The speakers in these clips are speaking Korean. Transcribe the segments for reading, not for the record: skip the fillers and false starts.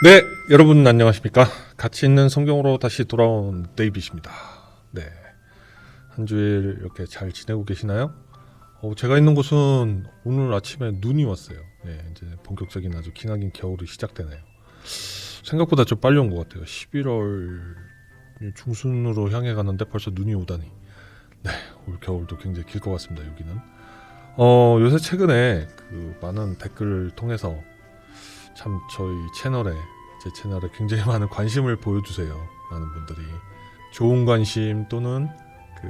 네, 여러분 안녕하십니까? 가치 있는 성경으로 다시 돌아온 데이빗입니다. 네, 한 주일 이렇게 잘 지내고 계시나요? 제가 있는 곳은 오늘 아침에 눈이 왔어요. 네, 이제 본격적인 아주 기나긴 겨울이 시작되네요. 생각보다 좀 빨리 온 것 같아요. 11월 중순으로 향해 가는데 벌써 눈이 오다니. 네, 올 겨울도 굉장히 길 것 같습니다. 여기는. 요새 최근에 그 많은 댓글을 통해서 참 저희 채널에 제 채널에 굉장히 많은 관심을 보여주세요. 많은 분들이 좋은 관심 또는 그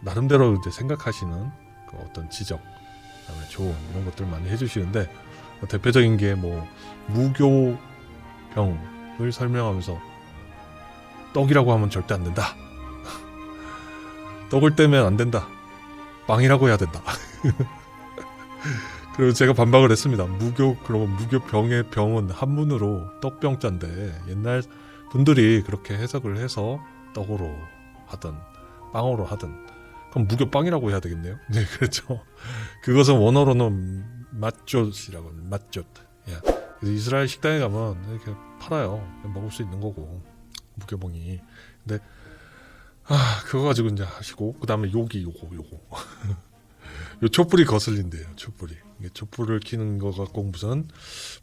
나름대로 이제 생각하시는 그 어떤 지적, 그다음에 조언 이런 것들 많이 해주시는데 대표적인 게 뭐 무교병을 설명하면서 떡이라고 하면 절대 안 된다. 떡을 떼면 안 된다. 빵이라고 해야 된다. 그리고 제가 반박을 했습니다. 그러면 무교병의 병은 한문으로 떡병자인데 옛날 분들이 그렇게 해석을 해서 떡으로 하든 빵으로 하든 그럼 무교빵이라고 해야 되겠네요. 네, 그렇죠. 그것은 원어로는 맛조이라고 합니다. 맛조. 예. 그래서 이스라엘 식당에 가면 이렇게 팔아요. 먹을 수 있는 거고 무교병이. 근데 그거 가지고 이제 하시고 그 다음에 요거 요 촛불이 거슬린대요. 촛불을 켜는 거 갖고 무슨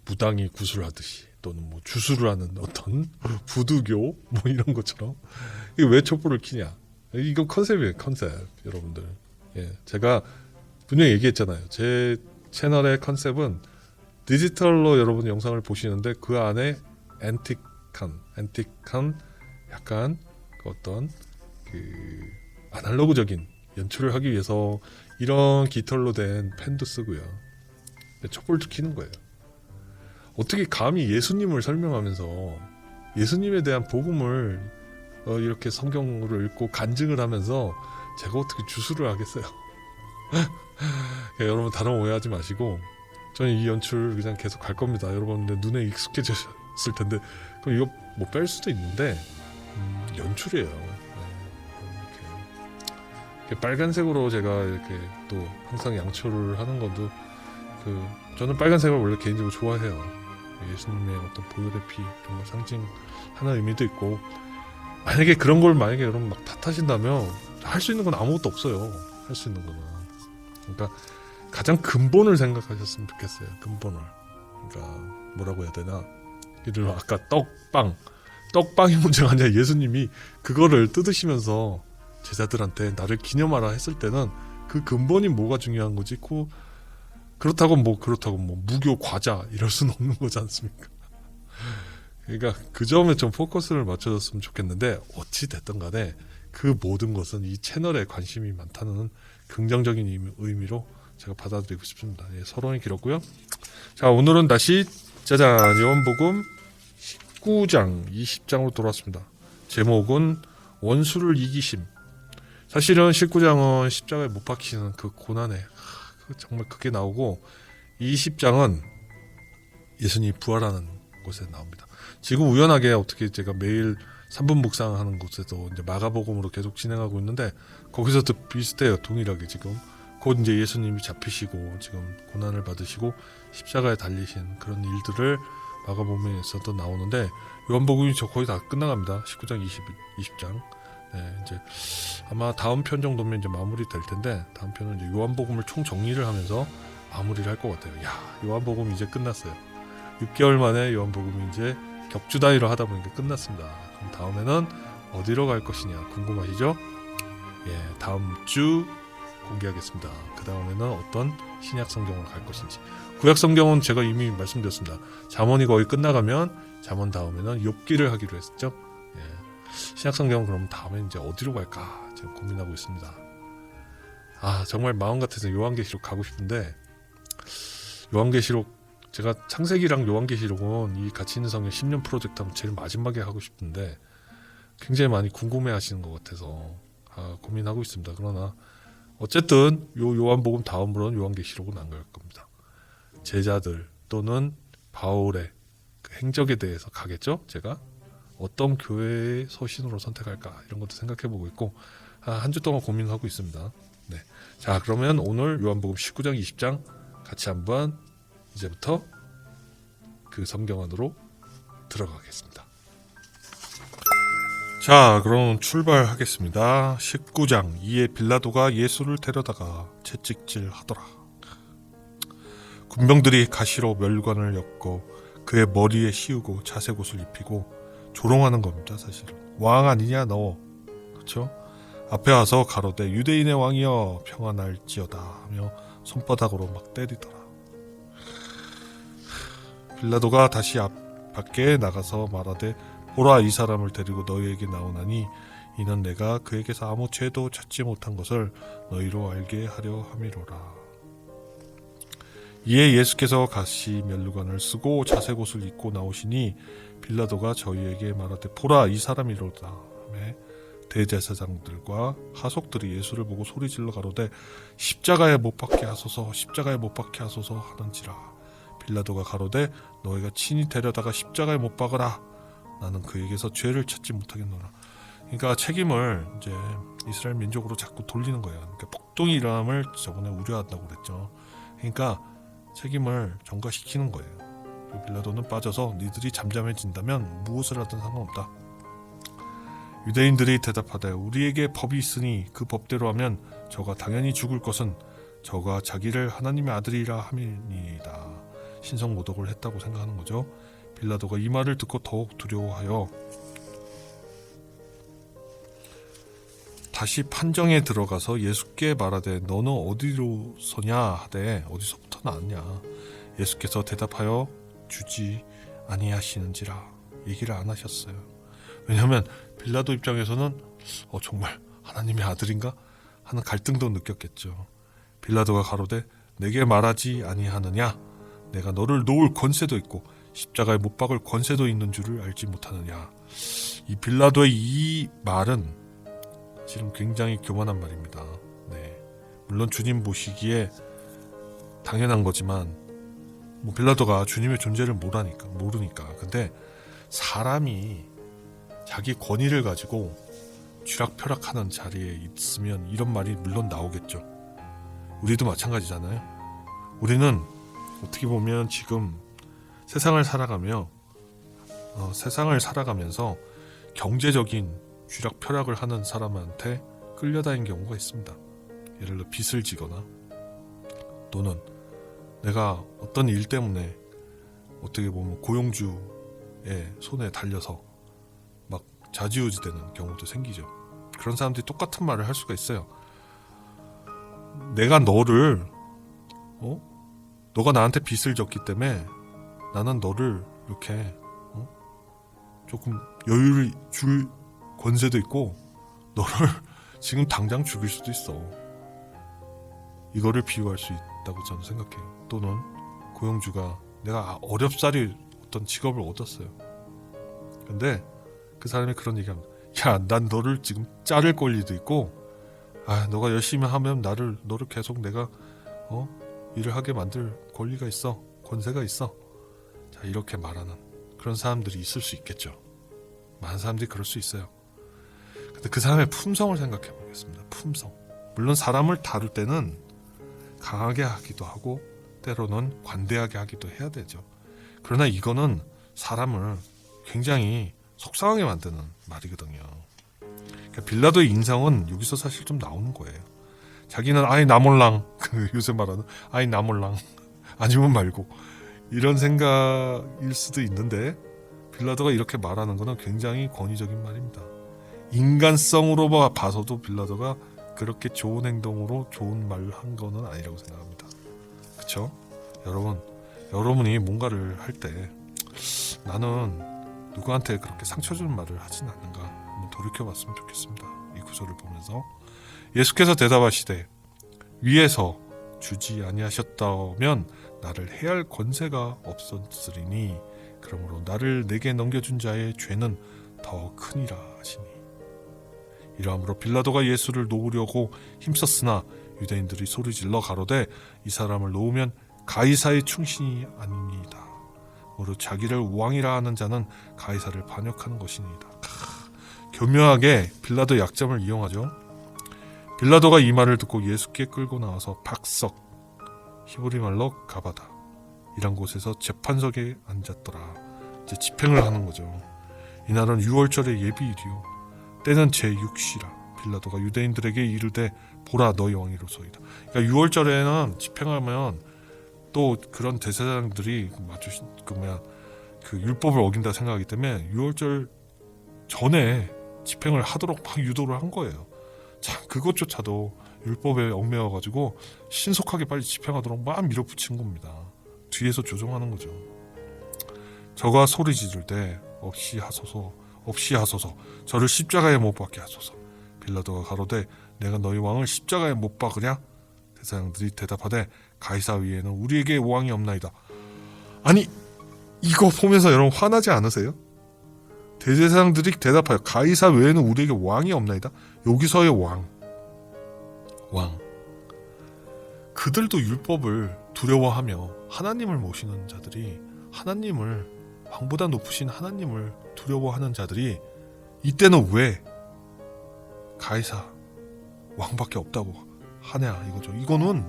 무당이 구슬하듯이 또는 뭐 주술을 하는 어떤 부두교 뭐 이런 것처럼 이게 왜 촛불을 켜냐? 이거 컨셉이에요. 컨셉 여러분들. 예, 제가 분명히 얘기했잖아요. 제 채널의 컨셉은 디지털로 여러분 영상을 보시는데 그 안에 앤틱한 약간 그 어떤 그 아날로그적인 연출을 하기 위해서 이런 깃털로 된 펜도 쓰고요. 촛불도 켜는 거예요. 어떻게 감히 예수님을 설명하면서 예수님에 대한 복음을 이렇게 성경으로 읽고 간증을 하면서 제가 어떻게 주술을 하겠어요. 여러분 다른 오해하지 마시고 저는 이 연출 그냥 계속 갈 겁니다. 여러분 눈에 익숙해졌을 텐데 그럼 이거 뭐 뺄 수도 있는데 연출이에요. 빨간색으로 제가 이렇게 또 항상 양초를 하는 것도 저는 빨간색을 원래 개인적으로 좋아해요. 예수님의 어떤 보혈의 피 이런 걸 상징하는 의미도 있고 만약에 그런 걸 여러분 막 탓하신다면 할 수 있는 건 아무것도 없어요. 할 수 있는 거는 그러니까 가장 근본을 생각하셨으면 좋겠어요. 근본을. 그러니까 뭐라고 해야 되나? 예를 들어 아까 떡빵이 문제가 아니라 예수님이 그거를 뜯으시면서 제자들한테 나를 기념하라 했을 때는 그 근본이 뭐가 중요한 거지? 그렇다고 무교 과자 이럴 수는 없는 거지 않습니까? 그러니까 그 점에 좀 포커스를 맞춰줬으면 좋겠는데 어찌 됐든 간에 그 모든 것은 이 채널에 관심이 많다는 긍정적인 의미로 제가 받아들이고 싶습니다. 예, 서론이 길었고요. 자, 오늘은 다시 짜잔 요한복음 19장 20장으로 돌아왔습니다. 제목은 원수를 이기심. 사실은 19장은 십자가에 못 박히는 그 고난에 정말 크게 나오고 20장은 예수님이 부활하는 곳에 나옵니다. 지금 우연하게 어떻게 제가 매일 3분 묵상하는 곳에도 이제 마가복음으로 계속 진행하고 있는데 거기서도 비슷해요. 동일하게 지금 곧 이제 예수님이 잡히시고 지금 고난을 받으시고 십자가에 달리신 그런 일들을 마가복음에서도 나오는데 요한복음이 거의 다 끝나갑니다. 19장 20장. 네, 이제 아마 다음 편 정도면 이제 마무리 될 텐데 다음 편은 이제 요한복음을 총 정리를 하면서 마무리를 할 것 같아요. 야, 요한복음 이제 끝났어요. 6개월 만에 요한복음이 이제 격주 단위로 하다 보니까 끝났습니다. 그럼 다음에는 어디로 갈 것이냐 궁금하시죠? 예, 다음 주 공개하겠습니다. 그 다음에는 어떤 신약 성경으로 갈 것인지. 구약 성경은 제가 이미 말씀드렸습니다. 잠언이 거의 끝나가면 잠언 다음에는 욥기를 하기로 했죠. 예. 신약 성경은 그럼 다음에 이제 어디로 갈까 지금 고민하고 있습니다. 정말 마음 같아서 요한계시록 가고 싶은데 요한계시록 제가 창세기랑 요한계시록은 이 가치 있는 성경 10년 프로젝트 하면 제일 마지막에 하고 싶은데 굉장히 많이 궁금해 하시는 것 같아서 고민하고 있습니다. 그러나 어쨌든 요한복음 다음으로는 요한계시록은 안 갈 겁니다. 제자들 또는 바울의 그 행적에 대해서 가겠죠. 제가 어떤 교회의 서신으로 선택할까 이런 것도 생각해보고 있고 한 주 동안 고민하고 있습니다. 네, 자 그러면 오늘 요한복음 19장 20장 같이 한번 이제부터 그 성경 안으로 들어가겠습니다. 자, 그럼 출발하겠습니다. 19장. 이에 빌라도가 예수를 데려다가 채찍질 하더라. 군병들이 가시로 멸관을 엮고 그의 머리에 씌우고 자색옷을 입히고 조롱하는 겁니다. 사실은 왕 아니냐 너, 그렇죠? 앞에 와서 가로되 유대인의 왕이여 평안할지어다 하며 손바닥으로 막 때리더라. 빌라도가 다시 밖에 나가서 말하되 보라, 이 사람을 데리고 너희에게 나오나니 이는 내가 그에게서 아무 죄도 찾지 못한 것을 너희로 알게 하려 함이로라. 이에 예수께서 가시 면류관을 쓰고 자색옷을 입고 나오시니 빌라도가 저희에게 말하되 보라, 이 사람이로다 하매 대제사장들과 하속들이 예수를 보고 소리질러 가로되 십자가에 못 박게 하소서, 십자가에 못 박게 하소서 하는지라. 빌라도가 가로되 너희가 친히 데려다가 십자가에 못 박으라. 나는 그에게서 죄를 찾지 못하겠노라. 그러니까 책임을 이제 이스라엘 민족으로 자꾸 돌리는 거예요. 그러니까 폭동이 일어남을 저번에 우려한다고 그랬죠. 그러니까 책임을 전가시키는 거예요. 빌라도는 빠져서 니들이 잠잠해진다면 무엇을 하든 상관없다. 유대인들이 대답하되 우리에게 법이 있으니 그 법대로 하면 저가 당연히 죽을 것은 저가 자기를 하나님의 아들이라 함이니이다. 신성모독을 했다고 생각하는 거죠. 빌라도가 이 말을 듣고 더욱 두려워하여 다시 판정에 들어가서 예수께 말하되 너는 어디로 서냐 하되 어디서부터 나왔냐. 예수께서 대답하여 주지 아니하시는지라. 얘기를 안 하셨어요. 왜냐하면 빌라도 입장에서는 정말 하나님의 아들인가 하는 갈등도 느꼈겠죠. 빌라도가 가로되 내게 말하지 아니하느냐. 내가 너를 놓을 권세도 있고 십자가에 못 박을 권세도 있는 줄을 알지 못하느냐. 이 빌라도의 이 말은 지금 굉장히 교만한 말입니다. 네. 물론 주님 보시기에 당연한 거지만 빌라도가 주님의 존재를 모르니까. 근데 사람이 자기 권위를 가지고 쥐락펴락하는 자리에 있으면 이런 말이 물론 나오겠죠. 우리도 마찬가지잖아요. 우리는 어떻게 보면 지금 세상을 살아가면서 경제적인 쥐락펴락을 하는 사람한테 끌려다니는 경우가 있습니다. 예를 들어 빚을 지거나 또는 내가 어떤 일 때문에 어떻게 보면 고용주의 손에 달려서 막 좌지우지되는 경우도 생기죠. 그런 사람들이 똑같은 말을 할 수가 있어요. 내가 너를 너가 나한테 빚을 졌기 때문에 나는 너를 이렇게 조금 여유를 줄 권세도 있고 너를 지금 당장 죽일 수도 있어. 이거를 비유할 수 있다고 저는 생각해요. 또는 고용주가 내가 어렵사리 어떤 직업을 얻었어요. 근데 그 사람이 그런 얘기합니다. 야, 난 너를 지금 자를 권리도 있고 너가 열심히 하면 너를 계속 내가 일을 하게 만들 권리가 있어. 권세가 있어. 자, 이렇게 말하는 그런 사람들이 있을 수 있겠죠. 많은 사람들이 그럴 수 있어요. 근데 그 사람의 품성을 생각해 보겠습니다. 품성. 물론 사람을 다룰 때는 강하게 하기도 하고 때로는 관대하게 하기도 해야 되죠. 그러나 이거는 사람을 굉장히 속상하게 만드는 말이거든요. 그러니까 빌라도의 인성은 여기서 사실 좀 나오는 거예요. 자기는 아이 나 몰랑, 요새 말하는 아이 나 몰랑, 아니면 말고 이런 생각일 수도 있는데 빌라도가 이렇게 말하는 것은 굉장히 권위적인 말입니다. 인간성으로 봐서도 빌라도가 그렇게 좋은 행동으로 좋은 말을 한 거는 아니라고 생각합니다. 그렇죠? 여러분이 뭔가를 할 때 나는 누구한테 그렇게 상처 주는 말을 하진 않는가 한번 돌이켜봤으면 좋겠습니다. 이 구절을 보면서 예수께서 대답하시되 위에서 주지 아니하셨다면 나를 해할 권세가 없었으리니 그러므로 나를 내게 넘겨준 자의 죄는 더 크니라 하시니. 이러함으로 빌라도가 예수를 놓으려고 힘썼으나 유대인들이 소리질러 가로되 이 사람을 놓으면 가이사의 충신이 아니니이다. 오히려 자기를 왕이라 하는 자는 가이사를 반역하는 것이니이다. 교묘하게 빌라도의 약점을 이용하죠. 빌라도가 이 말을 듣고 예수께 끌고 나와서 박석, 히브리 말로 가바다, 이란 곳에서 재판석에 앉았더라. 이제 집행을 하는 거죠. 이날은 유월절의 예비일이요 때는 제6시라 빌라도가 유대인들에게 이르되 보라 너희 왕이로소이다. 그러니까 유월절에는 집행하면 또 그런 대제사장들이 그 율법을 어긴다 생각하기 때문에 유월절 전에 집행을 하도록 막 유도를 한 거예요. 참 그것조차도 율법에 얽매여가지고 신속하게 빨리 집행하도록 막 밀어붙인 겁니다. 뒤에서 조종하는 거죠. 저가 소리 지를 때 없이 하소서 저를 십자가에 못 박게 하소서. 빌라도가 가로되 내가 너희 왕을 십자가에 못 박으랴? 대사장들이 대답하되 가이사 위에는 우리에게 왕이 없나이다. 아니 이거 보면서 여러분 화나지 않으세요? 대제사장들이 대답하여 가이사 외에는 우리에게 왕이 없나이다. 여기서의 왕 그들도 율법을 두려워하며 하나님을 모시는 자들이 왕보다 높으신 하나님을 두려워하는 자들이 이때는 왜 가이사 왕밖에 없다고 하냐 이거죠. 이거는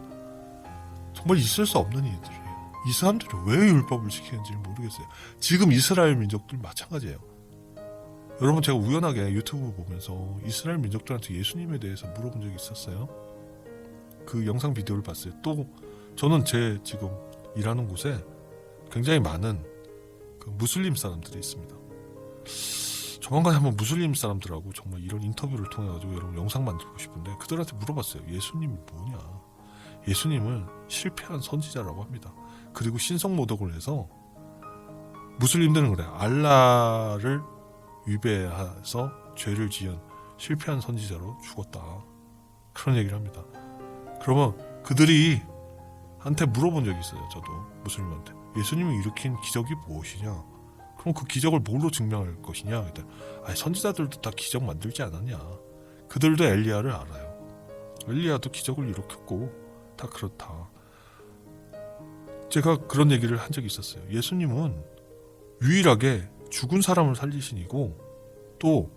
정말 있을 수 없는 일들이에요. 이 사람들이 왜 율법을 지키는지 모르겠어요. 지금 이스라엘 민족들 마찬가지예요. 여러분 제가 우연하게 유튜브 보면서 이스라엘 민족들한테 예수님에 대해서 물어본 적이 있었어요. 그 영상 비디오를 봤어요. 또 저는 제 지금 일하는 곳에 굉장히 많은 그 무슬림 사람들이 있습니다. 조만간에 한번 무슬림 사람들하고 정말 이런 인터뷰를 통해 가지고 여러분 영상 만들고 싶은데 그들한테 물어봤어요. 예수님이 뭐냐? 예수님은 실패한 선지자라고 합니다. 그리고 신성모독을 해서 무슬림들은 그래요. 알라를 위배해서 죄를 지은 실패한 선지자로 죽었다. 그런 얘기를 합니다. 그러면 그들이 한테 물어본 적이 있어요. 저도 무슬림한테 예수님이 일으킨 기적이 무엇이냐? 그럼 그 기적을 뭘로 증명할 것이냐? 아니, 선지자들도 다 기적 만들지 않았냐? 그들도 엘리야를 알아요. 엘리야도 기적을 일으켰고 다 그렇다. 제가 그런 얘기를 한 적이 있었어요. 예수님은 유일하게 죽은 사람을 살리신 이고 또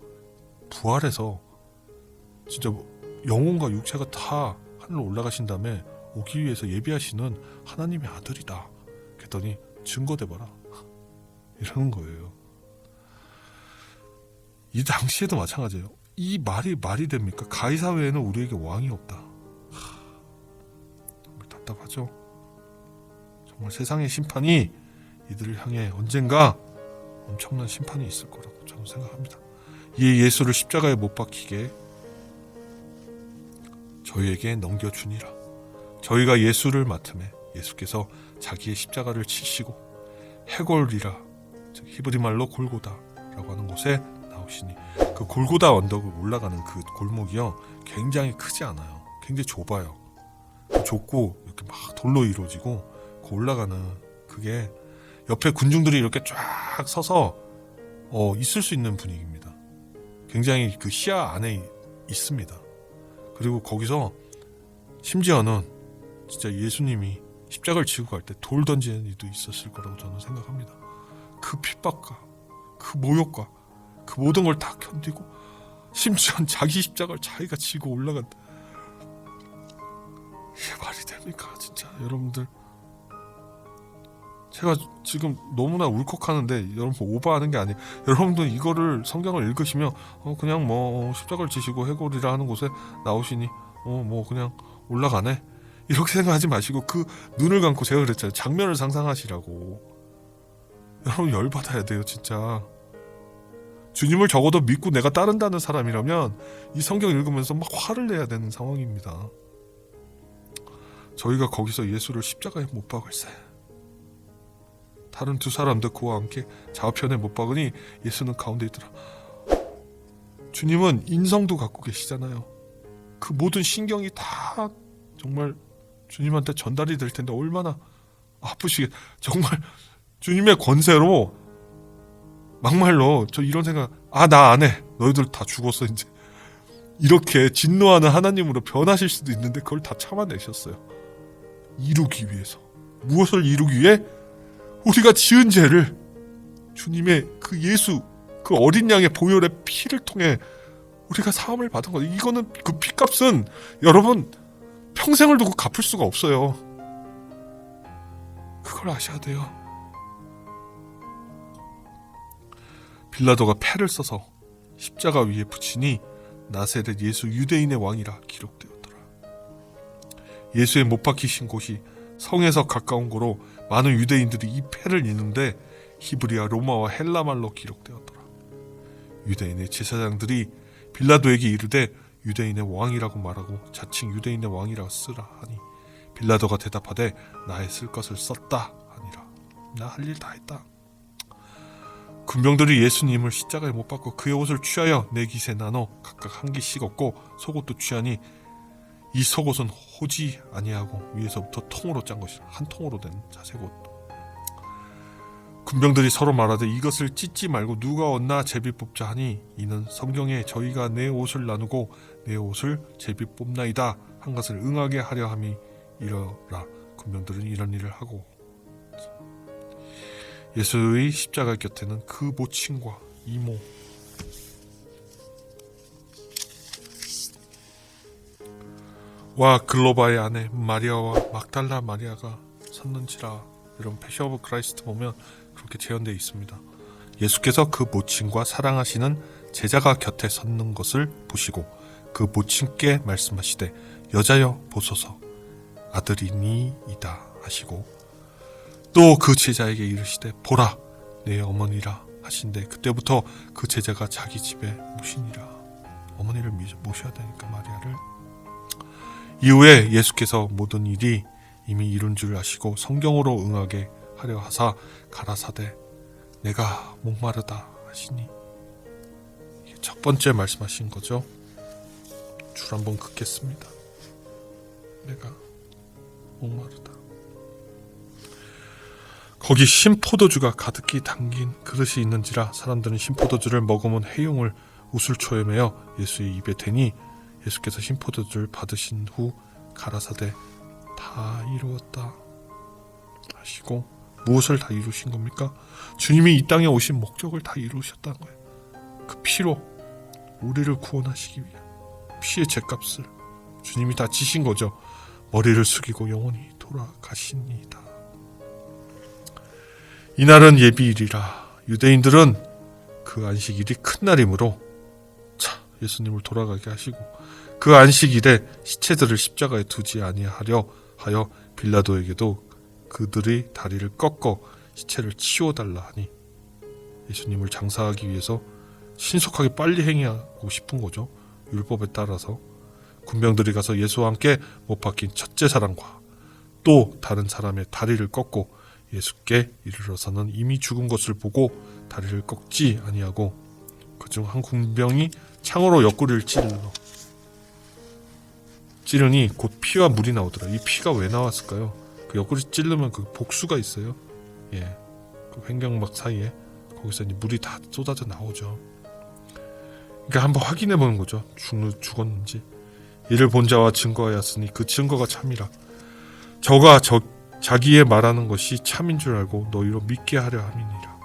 부활해서 진짜 영혼과 육체가 다 하늘로 올라가신 다음에 오기 위해서 예비하시는 하나님의 아들이다. 그랬더니 증거돼봐라. 이러는 거예요. 이 당시에도 마찬가지예요. 이 말이 됩니까? 가이사 외에는 우리에게 왕이 없다. 정말 답답하죠. 정말 세상의 심판이 이들을 향해 언젠가 엄청난 심판이 있을 거라고 저는 생각합니다. 이 예수를 십자가에 못 박히게 저희에게 넘겨주니라. 저희가 예수를 맡음에 예수께서 자기의 십자가를 치시고 해골이라, 즉 히브리 말로 골고다라고 하는 곳에 나오시니 그 골고다 언덕을 올라가는 그 골목이요 굉장히 크지 않아요. 굉장히 좁아요. 좁고 이렇게 막 돌로 이루어지고 그 올라가는 그게 옆에 군중들이 이렇게 쫙 서서 있을 수 있는 분위기입니다. 굉장히 그 시야 안에 있습니다. 그리고 거기서 심지어는 진짜 예수님이 십자가를 지고 갈 때 돌 던지는 일도 있었을 거라고 저는 생각합니다. 그 핍박과 그 모욕과 그 모든 걸 다 견디고 심지어 자기 십자가를 자기가 지고 올라간다. 이게 말이 됩니까? 진짜 여러분들, 제가 지금 너무나 울컥하는데 여러분 오버하는 게 아니에요. 여러분들 이거를 성경을 읽으시면 그냥 뭐 십자가를 지시고 해골이라 하는 곳에 나오시니 뭐 그냥 올라가네 이렇게 생각하지 마시고 그 눈을 감고, 제가 그랬잖아요, 장면을 상상하시라고. 여러분 열받아야 돼요. 진짜 주님을 적어도 믿고 내가 따른다는 사람이라면 이 성경 읽으면서 막 화를 내야 되는 상황입니다. 저희가 거기서 예수를 십자가에 못 박을세. 다른 두 사람도 그와 함께 좌우편에 못 박으니 예수는 가운데 있더라. 주님은 인성도 갖고 계시잖아요. 그 모든 신경이 다 정말 주님한테 전달이 될 텐데 얼마나 아프시겠. 정말 주님의 권세로 막말로 저 이런 생각, 나 안 해, 너희들 다 죽었어 이제, 이렇게 진노하는 하나님으로 변하실 수도 있는데 그걸 다 참아내셨어요. 이루기 위해서. 무엇을 이루기 위해? 우리가 지은 죄를 주님의 그 예수, 그 어린 양의 보혈의 피를 통해 우리가 사함을 받은 거예요. 이거는 그 피값은 여러분 평생을 두고 갚을 수가 없어요. 그걸 아셔야 돼요. 빌라도가 패를 써서 십자가 위에 붙이니 나세렛 예수 유대인의 왕이라 기록되었더라. 예수의 못 박히신 곳이 성에서 가까운 거로 많은 유대인들이 이 패를 읽는데 히브리어, 로마와 헬라말로 기록되었더라. 유대인의 제사장들이 빌라도에게 이르되 유대인의 왕이라고 말하고 자칭 유대인의 왕이라 쓰라 하니 빌라도가 대답하되 나의 쓸 것을 썼다 하니라. 나 할 일 다 했다. 군병들이 예수님을 십자가에 못 박고 그의 옷을 취하여 네 깃에 나눠 각각 한 깃씩 얻고 속옷도 취하니 이 속옷은 호지 아니하고 위에서부터 통으로 짠 것이라. 한 통으로 된 자색 옷. 군병들이 서로 말하되 이것을 찢지 말고 누가 얻나 제비 뽑자 하니 이는 성경에 저희가 내 옷을 나누고 내 옷을 제비 뽑나이다 한 것을 응하게 하려 함이 이러라. 군병들은 이런 일을 하고 예수의 십자가 곁에는 그 모친과 이모 와 글로바의 아내 마리아와 막달라 마리아가 섰는지라. 여러분 패션 오브 크라이스트 보면 그렇게 재현되어 있습니다. 예수께서 그 모친과 사랑하시는 제자가 곁에 섰는 것을 보시고 그 모친께 말씀하시되 여자여 보소서 아들이니이다 하시고 또 그 제자에게 이르시되 보라 내 어머니라 하신데 그때부터 그 제자가 자기 집에 모시니라. 어머니를 모셔야 되니까 마리아를. 이후에 예수께서 모든 일이 이미 이룬 줄 아시고 성경으로 응하게 하려 하사 가라사대 내가 목마르다 하시니 이게 첫 번째 말씀하신 거죠. 줄 한번 긋겠습니다. 내가 목마르다. 거기 신포도주가 가득히 담긴 그릇이 있는지라 사람들은 신포도주를 머금은 해용을 우슬초에 매어 예수의 입에 대니 예수께서 신포도주를 받으신 후 가라사대 다 이루었다 하시고 무엇을 다 이루신 겁니까? 주님이 이 땅에 오신 목적을 다 이루셨다는 거예요. 그 피로 우리를 구원하시기 위해 피의 죗값을 주님이 다 지신 거죠. 머리를 숙이고 영원히 돌아가시니이다. 이날은 예비일이라 유대인들은 그 안식일이 큰 날이므로 예수님을 돌아가게 하시고 그 안식일에 시체들을 십자가에 두지 아니하려 하여 빌라도에게도 그들의 다리를 꺾어 시체를 치워달라 하니 예수님을 장사하기 위해서 신속하게 빨리 행하고 싶은 거죠. 율법에 따라서 군병들이 가서 예수와 함께 못 박힌 첫째 사람과 또 다른 사람의 다리를 꺾고 예수께 이르러서는 이미 죽은 것을 보고 다리를 꺾지 아니하고 그중 한 군병이 창으로 옆구리를 찌르니 곧 피와 물이 나오더라. 이 피가 왜 나왔을까요? 그 옆구리 찌르면 그 복수가 있어요. 그 횡격막 사이에 거기서 이제 물이 다 쏟아져 나오죠. 그러니까 한번 확인해 보는 거죠. 죽었는지. 이를 본 자와 증거하였으니 그 증거가 참이라. 저가 자기의 말하는 것이 참인 줄 알고 너희로 믿게 하려 함이니라.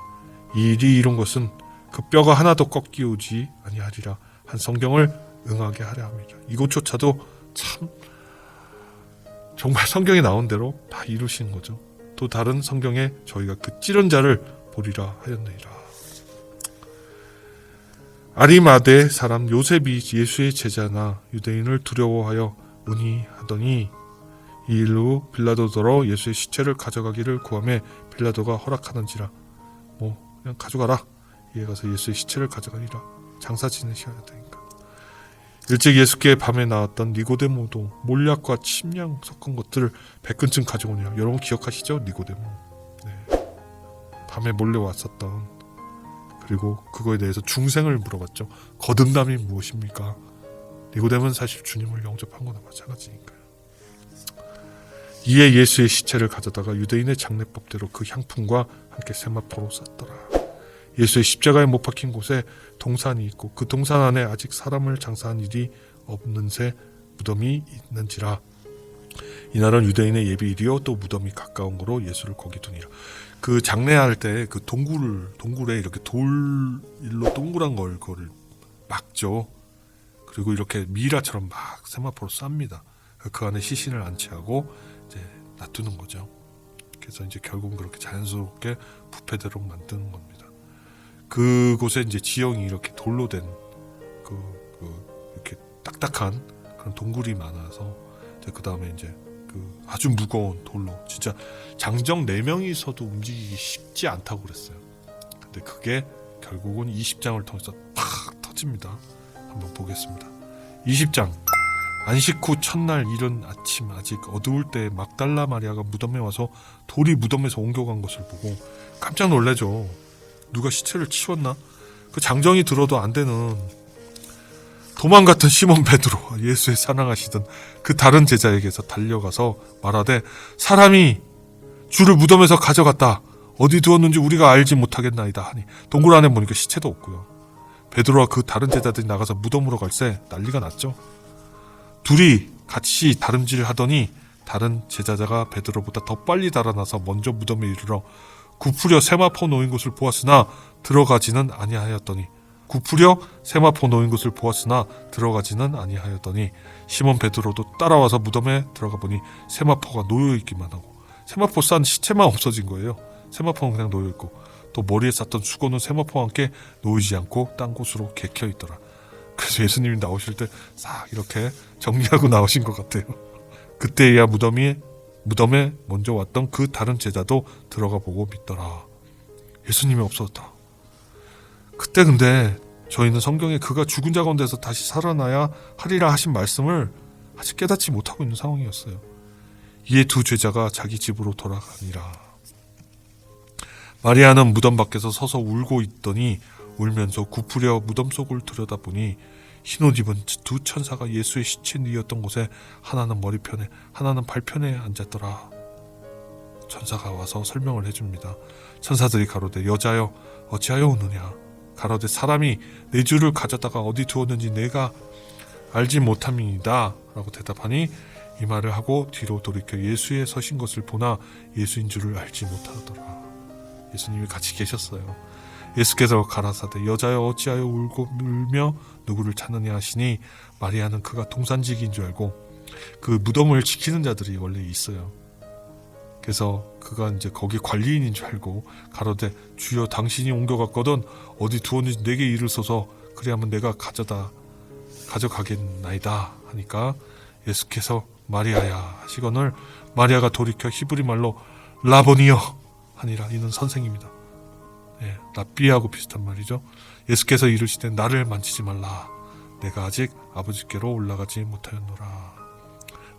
이 일이 이룬 것은 그 뼈가 하나도 꺾이오지 아니하리라 한 성경을 응하게 하려 함이라. 이것조차도 참 정말 성경에 나온 대로 다 이루신 거죠. 또 다른 성경에 저희가 그 찌른 자를 보리라 하였느니라. 아리마대 사람 요셉이 예수의 제자나 유대인을 두려워하여 문의하더니 이 일로 빌라도더러 예수의 시체를 가져가기를 구하매 빌라도가 허락하는지라. 그냥 가져가라. 이에 가서 예수의 시체를 가져가니라. 장사 지내셔야 되니까. 일찍 예수께 밤에 나왔던 니고데모도 몰약과 침량 섞은 것들을 백근쯤 가져오니라. 여러분 기억하시죠? 니고데모. 밤에 몰래 왔었던. 그리고 그거에 대해서 중생을 물어봤죠. 거듭남이 무엇입니까? 니고데모는 사실 주님을 영접한 거나 마찬가지니까요. 이에 예수의 시체를 가져다가 유대인의 장례법대로 그 향품과 함께 세마포로 쌌더라. 예수의 십자가에 못 박힌 곳에 동산이 있고 그 동산 안에 아직 사람을 장사한 일이 없는 새 무덤이 있는지라. 이날은 유대인의 예비일이요 또 무덤이 가까운 거로 예수를 거기 두니라. 그 장례할 때 그 동굴에 이렇게 돌일로 동그란 거를 막죠. 그리고 이렇게 미라처럼 막 세마포로 쌉니다. 그 안에 시신을 안치하고 이제 놔두는 거죠. 그래서 이제 결국 그렇게 자연스럽게 부패되도록 만드는 겁니다. 그곳에 이제 지형이 이렇게 돌로 된 이렇게 딱딱한 그런 동굴이 많아서 그 다음에 이제 그 아주 무거운 돌로 진짜 장정 4명이서도 움직이기 쉽지 않다고 그랬어요. 근데 그게 결국은 20장을 통해서 탁 터집니다. 한번 보겠습니다. 20장. 안식 후 첫날 이른 아침 아직 어두울 때 막달라 마리아가 무덤에 와서 돌이 무덤에서 옮겨간 것을 보고 깜짝 놀라죠. 누가 시체를 치웠나? 그 장정이 들어도 안 되는 도망갔던 시몬 베드로, 예수의 사랑하시던 그 다른 제자에게서 달려가서 말하되 사람이 주를 무덤에서 가져갔다. 어디 두었는지 우리가 알지 못하겠나이다 하니 동굴 안에 보니까 시체도 없고요. 베드로와 그 다른 제자들이 나가서 무덤으로 갈새 난리가 났죠. 둘이 같이 다름질하더니 다른 제자가 베드로보다 더 빨리 달아나서 먼저 무덤에 이르러 굽으려 세마포 놓인 곳을 보았으나 들어가지는 아니하였더니 시몬 베드로도 따라와서 무덤에 들어가 보니 세마포가 놓여 있기만 하고 세마포 싼 시체만 없어진 거예요. 세마포는 그냥 놓여 있고 또 머리에 쌌던 수건은 세마포와 함께 놓이지 않고 딴 곳으로 개켜 있더라. 그래서 예수님이 나오실 때 싹 이렇게 정리하고 나오신 것 같아요. 그때야 무덤에 먼저 왔던 그 다른 제자도 들어가 보고 믿더라. 예수님이 없어졌다. 그때 근데 저희는 성경에 그가 죽은 자 가운데서 다시 살아나야 하리라 하신 말씀을 아직 깨닫지 못하고 있는 상황이었어요. 이에 두 제자가 자기 집으로 돌아가니라. 마리아는 무덤 밖에서 서서 울고 있더니 울면서 굽으려 무덤 속을 들여다보니 흰옷 입은 두 천사가 예수의 시체 누이었던 곳에 하나는 머리편에 하나는 발편에 앉았더라. 천사가 와서 설명을 해줍니다. 천사들이 가로되 여자여 어찌하여 우느냐. 가로되 사람이 내 주를 가져다가 어디 두었는지 내가 알지 못함이니이다 라고 대답하니 이 말을 하고 뒤로 돌이켜 예수의 서신 것을 보나 예수인 줄을 알지 못하더라. 예수님이 같이 계셨어요. 예수께서 가라사대 여자여 어찌하여 울며 누구를 찾느냐 하시니 마리아는 그가 동산직인 줄 알고 그 무덤을 지키는 자들이 원래 있어요. 그래서 그가 이제 거기 관리인인 줄 알고 가로되 주여 당신이 옮겨갔거든 어디 두었는지 내게 이르소서 그리하면 내가 가져가겠나이다 하니까 예수께서 마리아야 하시거늘 마리아가 돌이켜 히브리 말로 라보니여 하니라. 이는 선생입니다. 랍비하고 비슷한 말이죠. 예수께서 이르시되 나를 만지지 말라. 내가 아직 아버지께로 올라가지 못하였노라.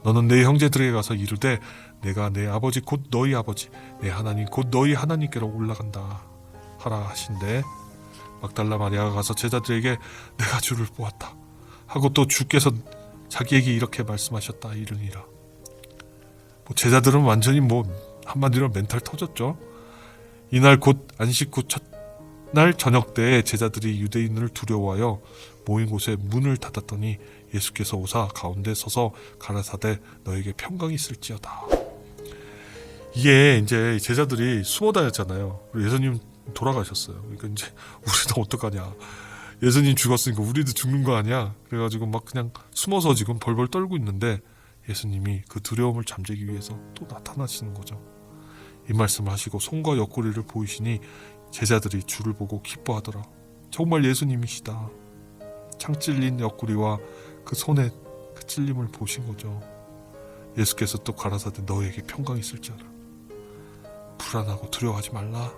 너는 내 형제들에게 가서 이르되 내가 내 아버지 곧 너희 아버지 내 하나님 곧 너희 하나님께로 올라간다 하라 하신대. 막달라 마리아가 가서 제자들에게 내가 주를 보았다 하고 또 주께서 자기에게 이렇게 말씀하셨다 이르니라. 제자들은 완전히 한마디로 멘탈 터졌죠. 이날 곧 안식 후 첫날 저녁 때에 제자들이 유대인을 두려워하여 모인 곳에 문을 닫았더니 예수께서 오사 가운데 서서 가라사대 너에게 평강이 있을지어다. 이게 이제 제자들이 숨어 다녔잖아요. 예수님 돌아가셨어요. 그러니까 이제 우리는 어떡하냐. 예수님 죽었으니까 우리도 죽는 거 아니야. 그래가지고 막 그냥 숨어서 지금 벌벌 떨고 있는데 예수님이 그 두려움을 잠재기 위해서 또 나타나시는 거죠. 이 말씀을 하시고 손과 옆구리를 보이시니 제자들이 주를 보고 기뻐하더라. 정말 예수님이시다. 창 찔린 옆구리와 그 손에 그 찔림을 보신 거죠. 예수께서 또 가라사대 너에게 평강이 있을지어다. 불안하고 두려워하지 말라.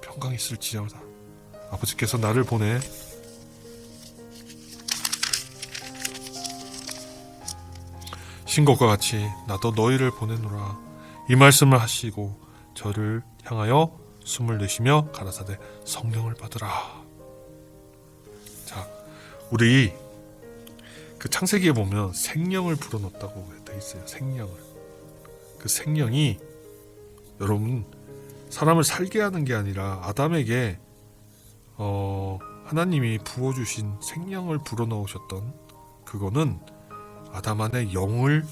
평강이 있을지어다. 아버지께서 나를 보내 신 것과 같이 나도 너희를 보내노라. 이 말씀을 하시고 저를 향하여 숨을 내쉬며 가라사대 성령을 받으라. 자, 우리 그 창세기에 보면 생령을 불어넣었다고 돼 있어요. 생령을. 그 생령이 여러분 사람을 살게 하는 게 아니라 아담에게 하나님이 부어주신 생령을 불어넣으셨던 그거는 아담 안에 영을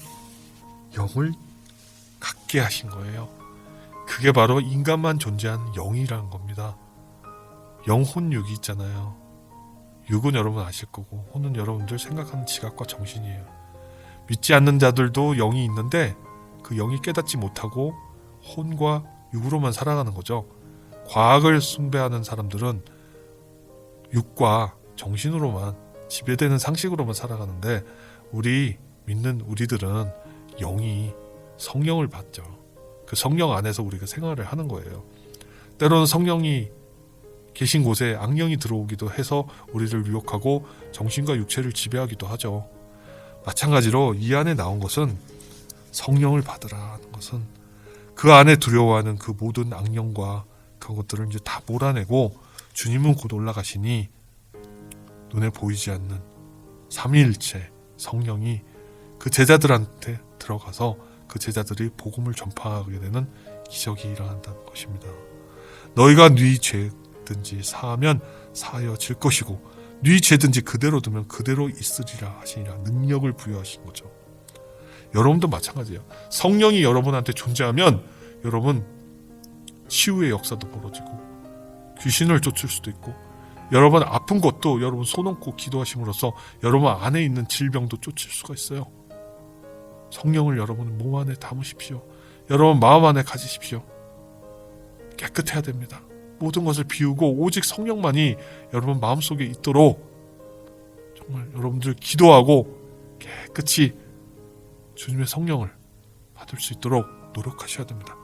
갖게 하신 거예요. 그게 바로 인간만 존재하는 영이라는 겁니다. 영혼육이 있잖아요. 육은 여러분 아실 거고 혼은 여러분들 생각하는 지각과 정신이에요. 믿지 않는 자들도 영이 있는데 그 영이 깨닫지 못하고 혼과 육으로만 살아가는 거죠. 과학을 숭배하는 사람들은 육과 정신으로만 지배되는 상식으로만 살아가는데 우리 믿는 우리들은 영이 성령을 받죠. 그 성령 안에서 우리가 생활을 하는 거예요. 때로는 성령이 계신 곳에 악령이 들어오기도 해서 우리를 유혹하고 정신과 육체를 지배하기도 하죠. 마찬가지로 이 안에 나온 것은 성령을 받으라는 것은 그 안에 두려워하는 그 모든 악령과 그것들을 이제 다 몰아내고 주님은 곧 올라가시니 눈에 보이지 않는 삼위일체 성령이 그 제자들한테 들어가서 그 제자들이 복음을 전파하게 되는 기적이 일어난다는 것입니다. 너희가 네 죄든지 사하면 사하여질 것이고 네 죄든지 그대로 두면 그대로 있으리라 하시니라. 능력을 부여하신 거죠. 여러분도 마찬가지예요. 성령이 여러분한테 존재하면 여러분 치유의 역사도 벌어지고 귀신을 쫓을 수도 있고 여러분 아픈 것도 여러분 손 얹고 기도하심으로써 여러분 안에 있는 질병도 쫓을 수가 있어요. 성령을 여러분 몸 안에 담으십시오. 여러분 마음 안에 가지십시오. 깨끗해야 됩니다. 모든 것을 비우고 오직 성령만이 여러분 마음속에 있도록 정말 여러분들 기도하고 깨끗이 주님의 성령을 받을 수 있도록 노력하셔야 됩니다.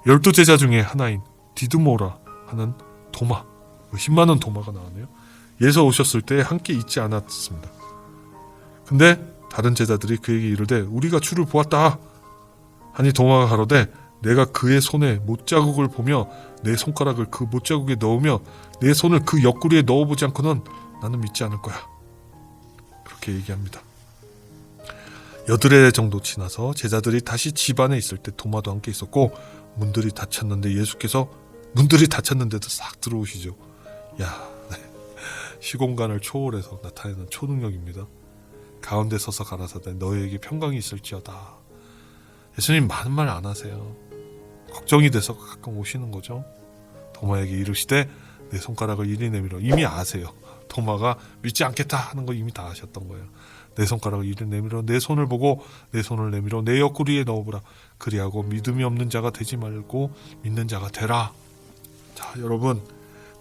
12제자 중에 하나인 디드모라 하는 도마, 힘많은 도마가 나왔네요. 예수 오셨을 때 함께 있지 않았습니다. 근데 다른 제자들이 그에게 이르되 우리가 주를 보았다 하니 도마가 가로되 내가 그의 손에 못자국을 보며 내 손가락을 그 못자국에 넣으며 내 손을 그 옆구리에 넣어보지 않고는 나는 믿지 않을 거야. 그렇게 얘기합니다. 8회 정도 지나서 제자들이 다시 집 안에 있을 때 도마도 함께 있었고 문들이 닫혔는데 예수께서 문들이 닫혔는데도 싹 들어오시죠. 야, 네. 시공간을 초월해서 나타내는 초능력입니다. 가운데 서서 가라사대 너희에게 평강이 있을지어다. 예수님 많은 말 안 하세요. 걱정이 돼서 가끔 오시는 거죠. 도마에게 이르시되 내 손가락을 이리 내밀어. 이미 아세요. 도마가 믿지 않겠다 하는 거 이미 다 아셨던 거예요. 내 손가락을 이리 내밀어 내 손을 보고 내 손을 내밀어 내 옆구리에 넣어보라. 그리하고 믿음이 없는 자가 되지 말고 믿는 자가 되라. 자, 여러분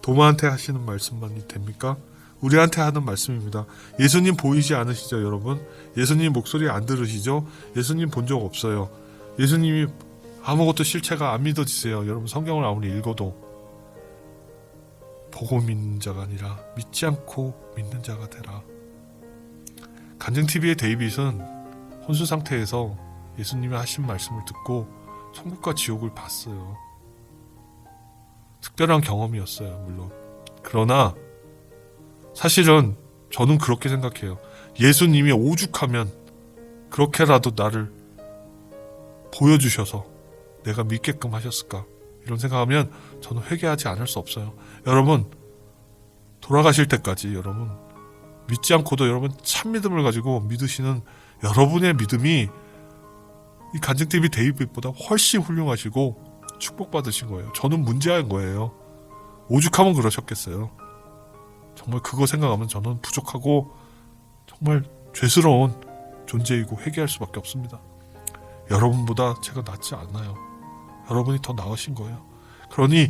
도마한테 하시는 말씀만이 됩니까? 우리한테 하는 말씀입니다. 예수님 보이지 않으시죠, 여러분? 예수님 목소리 안 들으시죠? 예수님 본 적 없어요. 예수님이 아무것도 실체가 안 믿어지세요. 여러분 성경을 아무리 읽어도 보고 믿는 자가 아니라 믿지 않고 믿는 자가 되라. 간증TV의 데이빗은 혼수 상태에서 예수님이 하신 말씀을 듣고 천국과 지옥을 봤어요. 특별한 경험이었어요, 물론. 그러나 사실은 저는 그렇게 생각해요. 예수님이 오죽하면 그렇게라도 나를 보여주셔서 내가 믿게끔 하셨을까, 이런 생각하면 저는 회개하지 않을 수 없어요. 여러분 돌아가실 때까지 여러분 믿지 않고도 여러분 참 믿음을 가지고 믿으시는 여러분의 믿음이 이 간증TV 데이빗보다 훨씬 훌륭하시고 축복받으신 거예요. 저는 문제한 거예요. 오죽하면 그러셨겠어요. 정말 그거 생각하면 저는 부족하고 정말 죄스러운 존재이고 회개할 수밖에 없습니다. 여러분보다 제가 낫지 않아요. 여러분이 더 나으신 거예요. 그러니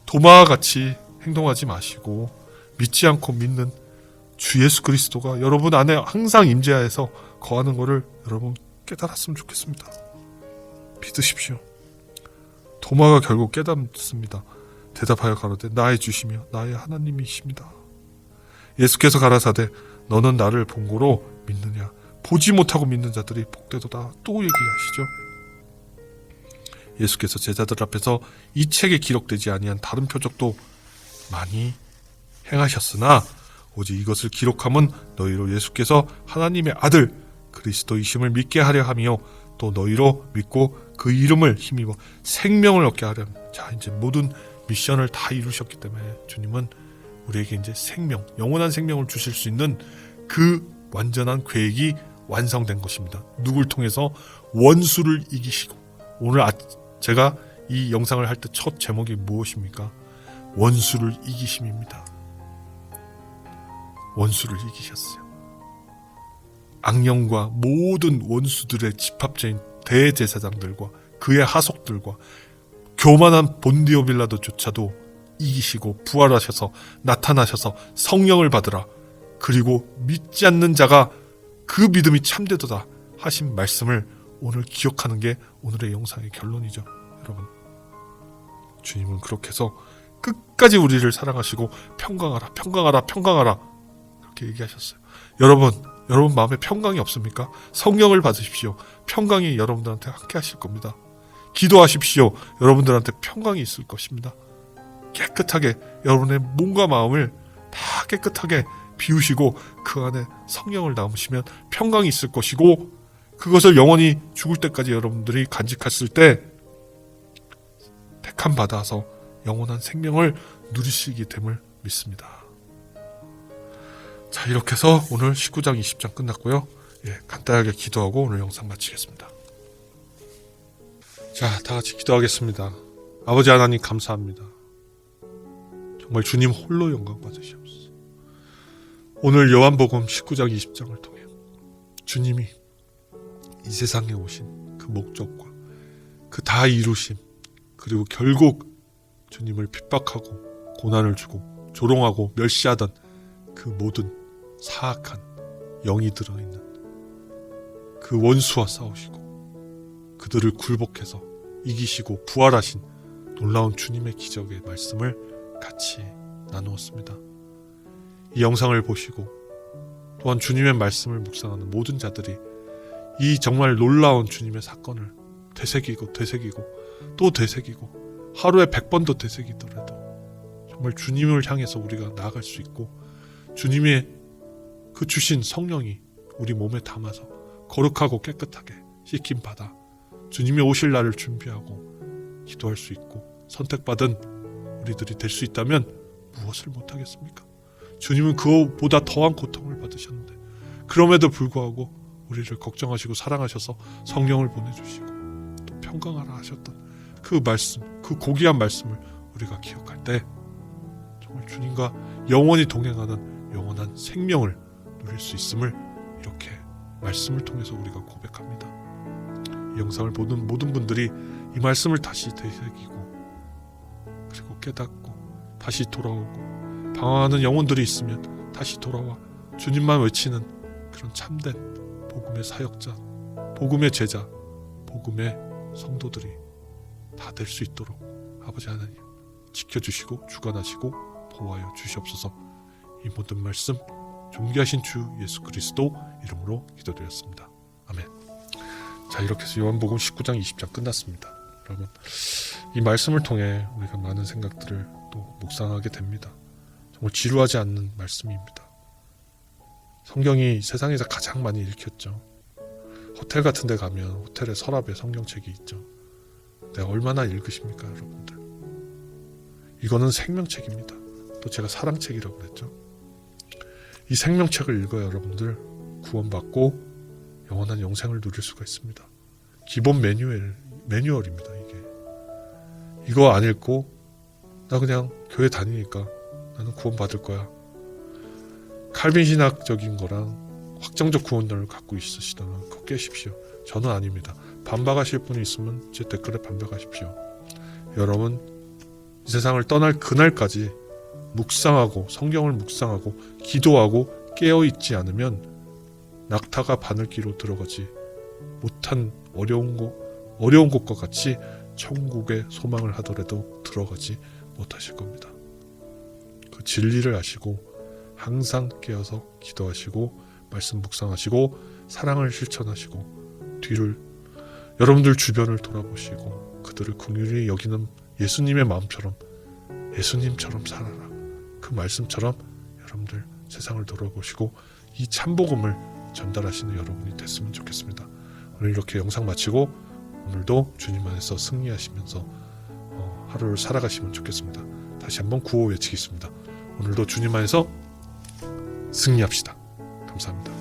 도마와 같이 행동하지 마시고 믿지 않고 믿는 주 예수 그리스도가 여러분 안에 항상 임재하여서 거하는 것을 여러분 깨달았으면 좋겠습니다. 믿으십시오. 도마가 결국 깨닫습니다. 대답하여 가로되 나의 주시며 나의 하나님이십니다. 예수께서 가라사대 너는 나를 본고로 믿느냐? 보지 못하고 믿는 자들이 복되도다. 또 얘기하시죠. 예수께서 제자들 앞에서 이 책에 기록되지 아니한 다른 표적도 많이 행하셨으나 오직 이것을 기록함은 너희로 예수께서 하나님의 아들 그리스도이심을 믿게 하려 함이요 또 너희로 믿고 그 이름을 힘입어 생명을 얻게 하려 함. 자, 이제 모든 미션을 다 이루셨기 때문에 주님은 우리에게 이제 생명, 영원한 생명을 주실 수 있는 그 완전한 계획이 완성된 것입니다. 누굴 통해서? 원수를 이기시고. 오늘 제가 이 영상을 할 때 첫 제목이 무엇입니까? 원수를 이기심입니다. 원수를 이기셨어요. 악령과 모든 원수들의 집합체인 대제사장들과 그의 하속들과 교만한 본디오 빌라도조차도 이기시고 부활하셔서 나타나셔서 성령을 받으라. 그리고 믿지 않는 자가 그 믿음이 참되도다 하신 말씀을 오늘 기억하는 게 오늘의 영상의 결론이죠. 여러분, 주님은 그렇게 해서 끝까지 우리를 사랑하시고 평강하라, 평강하라, 평강하라 그렇게 얘기하셨어요. 여러분 마음에 평강이 없습니까? 성령을 받으십시오. 평강이 여러분들한테 함께 하실 겁니다. 기도하십시오. 여러분들한테 평강이 있을 것입니다. 깨끗하게 여러분의 몸과 마음을 다 깨끗하게 비우시고 그 안에 성령을 담으시면 평강이 있을 것이고, 그것을 영원히 죽을 때까지 여러분들이 간직했을 때 택함 받아서 영원한 생명을 누리시게 됨을 믿습니다. 자, 이렇게 해서 오늘 19장 20장 끝났고요. 간단하게 기도하고 오늘 영상 마치겠습니다. 자, 다 같이 기도하겠습니다. 아버지 하나님 감사합니다. 정말 주님 홀로 영광 받으시옵소서. 오늘 요한복음 19장 20장을 통해 주님이 이 세상에 오신 그 목적과 그 다 이루심, 그리고 결국 주님을 핍박하고 고난을 주고 조롱하고 멸시하던 그 모든 사악한 영이 들어있는 그 원수와 싸우시고 그들을 굴복해서 이기시고 부활하신 놀라운 주님의 기적의 말씀을 같이 나누었습니다. 이 영상을 보시고 또한 주님의 말씀을 묵상하는 모든 자들이 이 정말 놀라운 주님의 사건을 되새기고 또 되새기고 하루에 100번도 되새기더라도 정말 주님을 향해서 우리가 나아갈 수 있고, 주님의 그 주신 성령이 우리 몸에 담아서 거룩하고 깨끗하게 씻김 받아 주님이 오실 날을 준비하고 기도할 수 있고 선택받은 우리들이 될 수 있다면 무엇을 못하겠습니까? 주님은 그보다 더한 고통을 받으셨는데 그럼에도 불구하고 우리를 걱정하시고 사랑하셔서 성령을 보내주시고 또 평강하라 하셨던 그 말씀, 그 고귀한 말씀을 우리가 기억할 때 정말 주님과 영원히 동행하는 영원한 생명을 누릴 수 있음을 이렇게 말씀을 통해서 우리가 고백합니다. 이 영상을 보는 모든 분들이 이 말씀을 다시 되새기고 그리고 깨닫고 다시 돌아오고, 방황하는 영혼들이 있으면 다시 돌아와 주님만 외치는 그런 참된 복음의 사역자, 복음의 제자, 복음의 성도들이 다 될 수 있도록 아버지 하나님 지켜주시고 주관하시고 보호하여 주시옵소서. 이 모든 말씀 존귀하신 주 예수 그리스도 이름으로 기도드렸습니다. 아멘. 자, 이렇게 해서 요한복음 19장 20장 끝났습니다. 여러분, 이 말씀을 통해 우리가 많은 생각들을 또 묵상하게 됩니다. 정말 지루하지 않는 말씀입니다. 성경이 세상에서 가장 많이 읽혔죠. 호텔 같은 데 가면 호텔의 서랍에 성경책이 있죠. 내가 얼마나 읽으십니까, 여러분들? 이거는 생명책입니다. 또 제가 사랑책이라고 그랬죠. 이 생명책을 읽어야 여러분들 구원받고 영원한 영생을 누릴 수가 있습니다. 기본 매뉴얼입니다. 이거 안 읽고 나 그냥 교회 다니니까 나는 구원받을 거야, 칼빈 신학적인 거랑 확정적 구원론을 갖고 있으시다면 그거 깨십시오. 저는 아닙니다. 반박하실 분이 있으면 제 댓글에 반박하십시오. 여러분, 이 세상을 떠날 그날까지 묵상하고 성경을 묵상하고 기도하고 깨어있지 않으면 낙타가 바늘기로 들어가지 못한 어려운 곳과 같이 천국에 소망을 하더라도 들어가지 못하실 겁니다. 그 진리를 아시고 항상 깨어서 기도하시고 말씀 묵상하시고 사랑을 실천하시고 여러분들 주변을 돌아보시고 그들을 긍휼히 여기는 예수님의 마음처럼 예수님처럼 살아라. 그 말씀처럼 여러분들 세상을 돌아보시고 이 참복음을 전달하시는 여러분이 됐으면 좋겠습니다. 오늘 이렇게 영상 마치고 오늘도 주님 안에서 승리하시면서 하루를 살아가시면 좋겠습니다. 다시 한번 구호 외치겠습니다. 오늘도 주님 안에서 승리합시다. 감사합니다.